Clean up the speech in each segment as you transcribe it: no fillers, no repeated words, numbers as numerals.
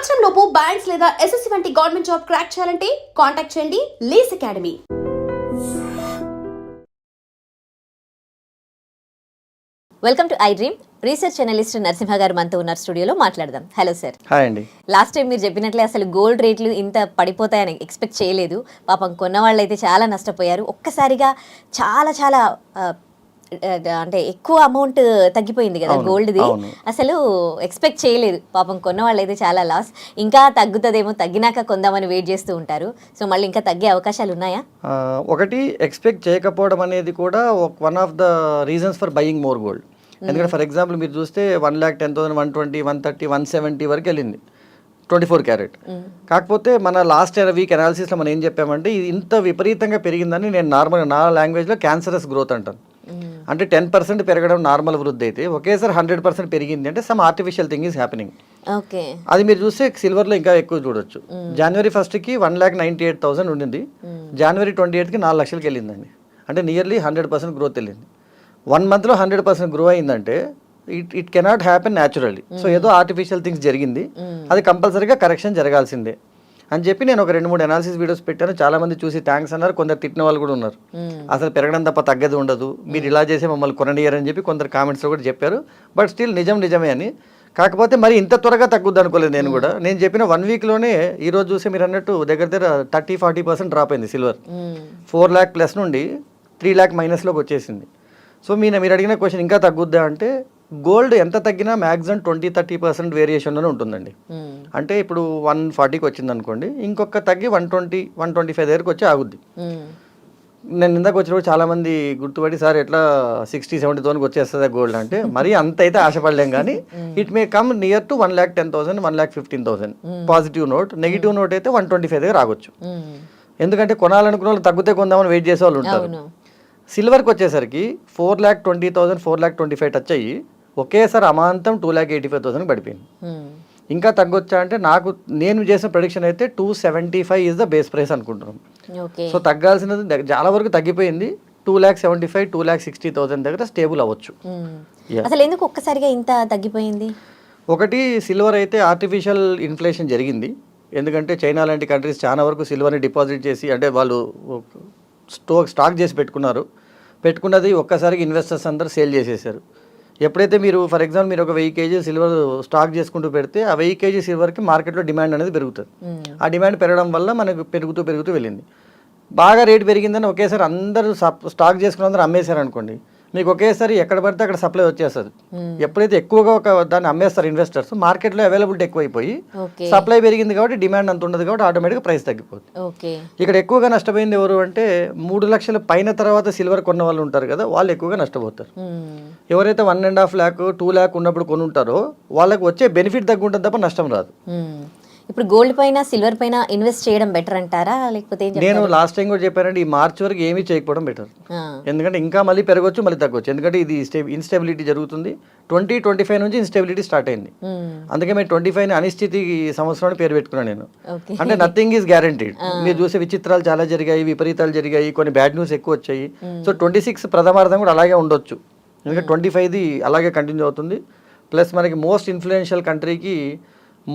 సంవత్సరం లోపు బ్యాంక్స్ లేదా ఎస్ఎస్సి వంటి గవర్నమెంట్ జాబ్ క్రాక్ చేయాలంటే కాంటాక్ట్ చేయండి less academy. Welcome to I dream. Research analyst Narasimha గారు మనతో ఉన్నారు, స్టూడియోలో మాట్లాడదాం. Hello sir. హాయ్ అండి. లాస్ట్ టైం మీరు చెప్పినట్లే అసలు గోల్డ్ రేట్లు ఇంత పడిపోతాయని ఎక్స్పెక్ట్ చేయలేదు. పాపం కొన్న వాళ్ళు అయితే చాలా నష్టపోయారు. ఒక్కసారిగా చాలా చాలా అంటే ఎక్కువ అమౌంట్ తగ్గిపోయింది కదా గోల్డ్ది. అసలు ఎక్స్పెక్ట్ చేయలేదు. పాపం కొన్న వాళ్ళు అయితే చాలా లాస్. ఇంకా తగ్గుతుందేమో, తగ్గినాక కొందామని వెయిట్ చేస్తూ ఉంటారు. సో మళ్ళీ ఇంకా తగ్గే అవకాశాలు ఉన్నాయా? ఒకటి, ఎక్స్పెక్ట్ చేయకపోవడం అనేది కూడా one of the reasons for buying more gold. ఎందుకంటే ఫర్ ఎగ్జాంపుల్ మీరు చూస్తే 1,10,000, 120, 130, 170 వరకు వెళ్ళింది 24 క్యారెట్. కాకపోతే మన లాస్ట్ వీక్ అనాలిసిస్లో మనం ఏం చెప్పామంటే ఇది ఇంత విపరీతంగా పెరిగిందని నేను నార్మల్గా నా లాంగ్వేజ్లో క్యాన్సరస్ గ్రోత్ అంటాను. అంటే 10% పెరగడం నార్మల్ వృద్ధి అయితే ఒకేసారి 100% పెరిగింది అంటే some artificial thing is happening. అది మీరు చూస్తే సిల్వర్లో ఇంకా ఎక్కువ చూడొచ్చు. జనవరి 1కి 1,98,000 ఉండింది, జనవరి 28కి 4 లక్షలకి వెళ్ళిందండి. అంటే నియర్లీ 100% గ్రోత్ వెళ్ళింది. 1 మంత్లో 100% గ్రో అయిందంటే it cannot happen naturally. So ఏదో ఆర్టిఫిషియల్ థింగ్స్ జరిగింది, అది కంపల్సరీగా కరెక్షన్ జరగాల్సిందే అని చెప్పి నేను ఒక 2-3 అనాలిసిస్ వీడియోస్ పెట్టాను. చాలా మంది చూసి థ్యాంక్స్ అన్నారు, కొందరు తిట్టిన వాళ్ళు కూడా ఉన్నారు. అసలు పెరగడం తప్ప తగ్గదు ఉండదు, మీరు ఇలా చేసే మమ్మల్ని కొననియరని చెప్పి కొందరు కామెంట్స్లో కూడా చెప్పారు. బట్ స్టిల్ నిజమే అని. కాకపోతే మరి ఇంత త్వరగా తగ్గుద్ది అనుకోలేదు నేను కూడా. నేను చెప్పిన 1 వీక్లోనే ఈరోజు చూసి మీరు అన్నట్టు దగ్గర 30-40% డ్రాప్ అయింది సిల్వర్. 4 lakh ప్లస్ నుండి 3 lakh మైనస్లోకి వచ్చేసింది. సో మీరు అడిగిన క్వశ్చన్ ఇంకా తగ్గుద్దా అంటే గోల్డ్ ఎంత తగ్గినా మ్యాక్సిమం 20-30% వేరియేషన్లోనే ఉంటుందండి. అంటే ఇప్పుడు 140కి వచ్చింది అనుకోండి, ఇంకొక తగ్గి 120-125 దగ్గరకు వచ్చి ఆగుద్ది. నేను ఇందాక వచ్చినప్పుడు చాలా మంది గుర్తుపడి సార్ ఎట్లా 60-70,000 వచ్చేస్తుందా గోల్డ్ అంటే మరీ అంత అయితే ఆశపడలేం, కానీ it may come near to 1,10,000, 1,15,000 positive note. Negative note అయితే 125 దగ్గర రావచ్చు. ఎందుకంటే కొనాలనుకున్న వాళ్ళు తగ్గితే కొందామని వెయిట్ చేసే వాళ్ళు ఉంటారు. సిల్వర్కి వచ్చేసరికి 4,20,000, 4,25,000 టచ్ అయ్యి ఒకేసారి అమాంతం 2,85,000 పడిపోయింది. ఇంకా తగ్గొచ్చా అంటే నేను చేసిన ప్రెడిక్షన్ అయితే 275 ఇస్ ద బేస్ ప్రైస్ అనుకుంటున్నాను. సో తగ్గాల్సినది చాలా వరకు తగ్గిపోయింది. 2,75,000, 2,60,000 దగ్గర స్టేబుల్ అవ్వచ్చు. అసలు ఎందుకు ఒక్కసారిగా ఇంత తగ్గిపోయింది? ఒకటి, సిల్వర్ అయితే ఆర్టిఫిషియల్ ఇన్ఫ్లేషన్ జరిగింది. ఎందుకంటే చైనా లాంటి కంట్రీస్ చాలా వరకు సిల్వర్ని డిపాజిట్ చేసి, అంటే వాళ్ళు స్టాక్ చేసి పెట్టుకున్నది ఒక్కసారిగా ఇన్వెస్టర్స్ అందరూ సేల్ చేసేసారు. ఎప్పుడైతే మీరు ఫర్ ఎగ్జాంపుల్ మీరు ఒక 1000 kg సిల్వర్ స్టాక్ చేసుకుంటూ పెడితే ఆ 1000 kg సిల్వర్కి మార్కెట్లో డిమాండ్ అనేది పెరుగుతుంది. ఆ డిమాండ్ పెరగడం వల్ల మనకు పెరుగుతూ వెళ్ళింది. బాగా రేటు పెరిగిందని ఒకేసారి అందరూ స్టాక్ చేసుకున్న అందరూ అమ్మేశారు అనుకోండి, మీకు ఒకేసారి ఎక్కడ పడితే అక్కడ సప్లై వచ్చేస్తుంది. ఎప్పుడైతే ఎక్కువగా దాన్ని అమ్మేస్తారు ఇన్వెస్టర్స్, మార్కెట్లో అవైలబిలిటీ ఎక్కువైపోయి సప్లై పెరిగింది కాబట్టి డిమాండ్ అంత ఉండదు కాబట్టి ఆటోమేటిక్గా ప్రైస్ తగ్గిపోతుంది. ఇక్కడ ఎక్కువగా నష్టపోయింది ఎవరు అంటే 3 లక్షల పైన తర్వాత సిల్వర్ కొన్న వాళ్ళు ఉంటారు కదా, వాళ్ళు ఎక్కువగా నష్టపోతారు. ఎవరైతే 1.5 lakh, 2 lakh ఉన్నప్పుడు కొని ఉంటారో వాళ్ళకి వచ్చే బెనిఫిట్ తగ్గుంటుంది తప్ప నష్టం రాదు. ఇప్పుడు గోల్డ్ పైన, సిల్వర్ పైన ఇన్వెస్ట్ చేయడం బెటర్ అంటారా, లేకపోతే నేను లాస్ట్ టైం కూడా చెప్పానండి, ఈ మార్చ్ వరకు ఏమీ చేయకపోవడం బెటర్. ఎందుకంటే ఇంకా మళ్ళీ పెరగొచ్చు, మళ్ళీ తగ్గొచ్చు. ఎందుకంటే ఇది ఇన్స్టెబిలిటీ జరుగుతుంది. 2025 నుంచి ఇన్స్టెబిలిటీ స్టార్ట్ అయింది. అందుకే మేము 25 అనిశ్చితి సంవత్సరాన్ని పేరు పెట్టుకున్నాను నేను. అంటే నథింగ్ ఈజ్ గ్యారంటీడ్. మీరు చూసే విచిత్రాలు చాలా జరిగాయి, విపరీతాలు జరిగాయి, కొన్ని బ్యాడ్ న్యూస్ ఎక్కువ వచ్చాయి. సో 26 ప్రథమార్థం కూడా అలాగే ఉండొచ్చు. ఎందుకంటే 25ది అలాగే కంటిన్యూ అవుతుంది. ప్లస్ మనకి మోస్ట్ ఇన్ఫ్లుయెన్షియల్ కంట్రీకి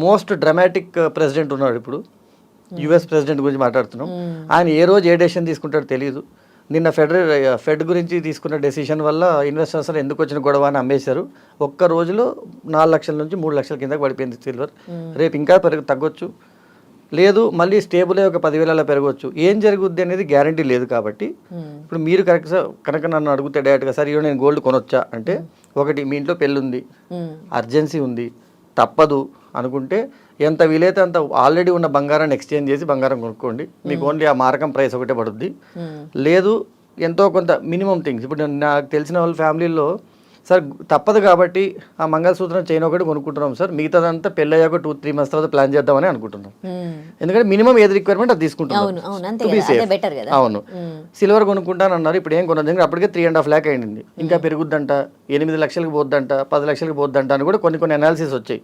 మోస్ట్ డ్రామాటిక్ ప్రెసిడెంట్ ఉన్నాడు ఇప్పుడు. యుఎస్ ప్రెసిడెంట్ గురించి మాట్లాడుతున్నాం. ఆయన ఏ రోజు ఏ డెసిషన్ తీసుకుంటాడో తెలియదు. నిన్న ఫెడ్ గురించి తీసుకున్న డెసిషన్ వల్ల ఇన్వెస్టర్స్ ఎందుకు వచ్చిన గొడవ అని అమ్మేశారు. ఒక్క రోజులో 4 లక్షల నుంచి 3 లక్షల కిందకి పడిపోయింది సిల్వర్. రేపు ఇంకా తగ్గొచ్చు, లేదు మళ్ళీ స్టేబుల్ ఒక 10,000 పెరగవచ్చు. ఏం జరుగుద్ది అనేది గ్యారంటీ లేదు. కాబట్టి ఇప్పుడు మీరు కనుక నన్ను అడిగితే డైరెక్ట్గా సరే నేను గోల్డ్ కొనొచ్చా అంటే, ఒకటి, మీ ఇంట్లో పెళ్ళి ఉంది, అర్జెన్సీ ఉంది, తప్పదు అనుకుంటే ఎంత వీలైతే అంత ఆల్రెడీ ఉన్న బంగారాన్ని ఎక్స్చేంజ్ చేసి బంగారం కొనుక్కోండి. మీకు ఓన్లీ ఆ మార్కం ప్రైస్ ఒకటే పడుద్ది. లేదు ఎంతో కొంత మినిమం థింగ్స్, ఇప్పుడు నాకు తెలిసిన వాళ్ళ ఫ్యామిలీలో సార్ తప్పదు కాబట్టి ఆ మంగళసూత్రం చైన్ ఒకటి కొనుక్కుంటున్నాం సార్, మిగతాదంతా పెళ్ళయ్యాక 2-3 months తర్వాత ప్లాన్ చేద్దామని అనుకుంటున్నాం. ఎందుకంటే మినిమం ఏది రిక్వైర్మెంట్ అది తీసుకుంటున్నాం. అవును, సిల్వర్ కొనుక్కుంటాను అన్నారు, ఇప్పుడు ఏం కొనదు. అప్పటికే 3.5 lakh అయింది. ఇంకా పెరుగుద్దంట, 8 లక్షలకు పోద్దంట, 10 లక్షలకు పోద్దంట అని కూడా కొన్ని అనాలిసిస్ వచ్చాయి.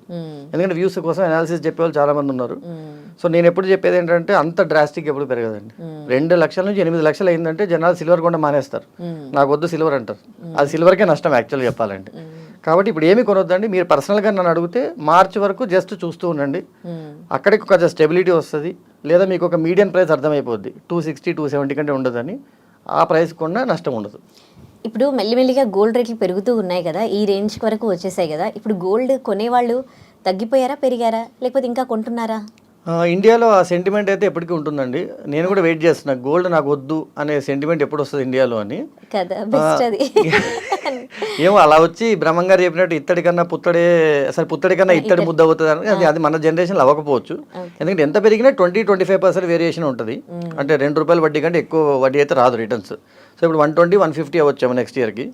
ఎందుకంటే వ్యూస్ కోసం అనాలిసిస్ చెప్పేవాళ్ళు చాలా మంది ఉన్నారు. సో నేను ఎప్పుడు చెప్పేది ఏంటంటే అంత డ్రాస్టిక్ ఎప్పుడు పెరగదండి. 2 లక్షల నుంచి 8 లక్షలు అయిందంటే జనాలు సిల్వర్ కొండ మానేస్తారు, నాకు వద్దు సిల్వర్ అంటారు. అది సిల్వర్కే నష్టం యాక్చువల్గా చెప్పాలంటే. కాబట్టి ఇప్పుడు ఏమి కొనొద్దండి. మీరు పర్సనల్గా నన్ను అడిగితే మార్చి వరకు జస్ట్ చూస్తూ ఉండండి. అక్కడికి కొంచెం స్టెబిలిటీ వస్తుంది, లేదా మీకు ఒక మీడియం ప్రైస్ అర్థమైపోద్ది. 260, 270 కంటే ఉండదని, ఆ ప్రైస్ కొన్నా నష్టం ఉండదు. ఇప్పుడు మెల్లిమెల్లిగా గోల్డ్ రేట్లు పెరుగుతూ ఉన్నాయి కదా, ఈ రేంజ్ వరకు వచ్చేసాయి కదా, ఇప్పుడు గోల్డ్ కొనేవాళ్ళు తగ్గిపోయారా, పెరిగారా, లేకపోతే ఇంకా కొంటున్నారా? ఇండియాలో ఆ సెంటిమెంట్ అయితే ఎప్పటికీ ఉంటుందండి. నేను కూడా వెయిట్ చేస్తున్నా, గోల్డ్ నాకు వద్దు అనే సెంటిమెంట్ ఎప్పుడు వస్తుంది ఇండియాలో అని. కదా బెస్ట్ అది. ఏమో అలా వచ్చి బ్రహ్మంగారు చెప్పినట్టు ఇత్తడి కన్నా పుత్తడే, అసలు పుత్తడి కన్నా ఇత్తడి ముద్ద అవుతుంది అని, అది మన జనరేషన్లో అవ్వకపోవచ్చు. ఎందుకంటే ఎంత పెరిగినా 20-25% వేరియేషన్ ఉంటుంది. అంటే ₹2 వడ్డీ కంటే ఎక్కువ వడ్డీ అయితే రాదు రిటర్న్స్. సో ఇప్పుడు 120-150 అవ్వచ్చేమో నెక్స్ట్ ఇయర్కి,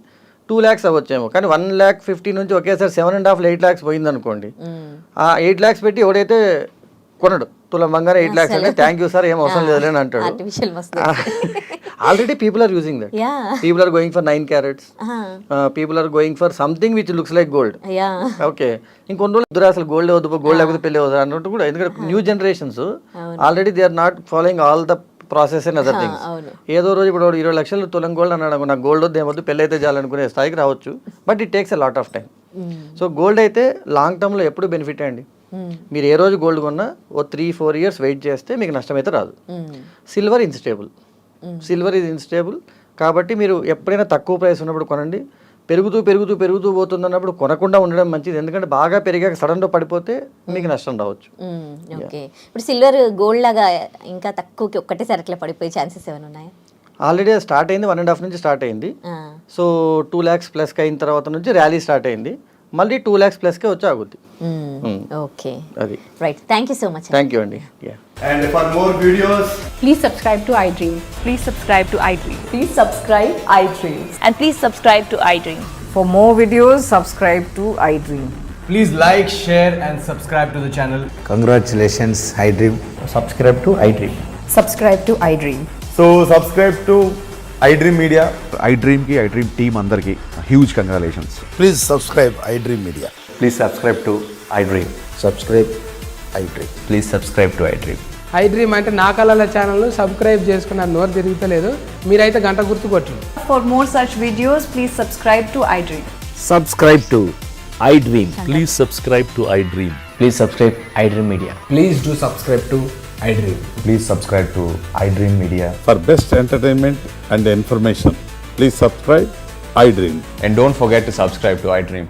2 lakhs అవ్వచ్చేమో. కానీ 1,50,000 నుంచి ఒకేసారి 7.5 8 lakhs పోయింది అనుకోండి. ఆ 8 lakhs పెట్టి ఎవడైతే కొనడు తులం బంగారం 8 lakhs అంటే థ్యాంక్ యూ సార్, ఏం అవసరం లేదని అంటాడు. Already people are using that. People are going for 9 carats. People are going for something which looks like gold. Okay, ఇంకొన్ని రోజులు అసలు గోల్డ్ వద్దు, గోల్డ్ లేకపోతే పెళ్ళి అవుతుంది అన్నట్టు కూడా. ఎందుకంటే new generations already they are not following all the process and other things. ఏదో రోజు ఇప్పుడు 20 లక్షలు తులం గోల్డ్ అన్నాడు, నాకు గోల్డ్ వద్దు ఏమొద్దు పెళ్ళి అయితే చాలనుకునే స్థాయికి రావచ్చు. But it takes a lot of time. So gold అయితే లాంగ్ టర్మ్లో ఎప్పుడు బెనిఫిట్ అండి. మీరు ఏ రోజు గోల్డ్ కొన్నా ఓ 3-4 years వెయిట్ చేస్తే మీకు నష్టం అయితే రాదు. సిల్వర్ ఇన్స్టేబుల్, సిల్వర్ ఇది ఇన్స్టేబుల్. కాబట్టి మీరు ఎప్పుడైనా తక్కువ ప్రైస్ ఉన్నప్పుడు కొనండి. పెరుగుతూ పెరుగుతూ పెరుగుతూ పోతుంది అన్నప్పుడు కొనకుండా ఉండడం మంచిది. ఎందుకంటే బాగా పెరిగాక సడన్గా పడిపోతే మీకు నష్టం రావచ్చు. ఓకే, ఇప్పుడు సిల్వర్ గోల్డ్ లాగా ఇంకా తక్కువకి ఒక్కటేసారి అట్లా పడిపోయే ఛాన్సెస్ ఏమైనా ఉన్నాయా? ఆల్రెడీ స్టార్ట్ అయింది, 1.5 నుంచి స్టార్ట్ అయింది. సో 2 lakhs ప్లస్కి అయిన తర్వాత నుంచి ర్యాలీ స్టార్ట్ అయింది. మళ్ళీ 2 lakhs ప్లస్కే వచ్చి ఆగుద్ది. ఓకే, అది right. Thank you so much. Thank you అండి. And for more videos, Please subscribe to iDream. Please subscribe to iDream. Please subscribe iDream. And please subscribe to iDream. For more videos, subscribe to iDream. please like, share and subscribe to the channel. Congratulations, iDream. Subscribe to iDream. Subscribe to iDream. So subscribe to iDream Media. iDream की iDream team अंदर की huge congratulations. Please subscribe iDream Media. Please subscribe to iDream. Subscribe iDream. Please subscribe to iDream. iDream అంటే నా కళల ఛానల్ను subscribe చేసుకున్న నోరు తిరుగుతలేదు, మీరైతే గంట గుర్తు కొట్టండి. For more such videos, please subscribe to iDream. Subscribe to iDream. Please subscribe to iDream. Please subscribe iDream Media. Please do subscribe to iDream. Please subscribe to iDream Media. For best entertainment and information, please subscribe iDream. And don't forget to subscribe to iDream.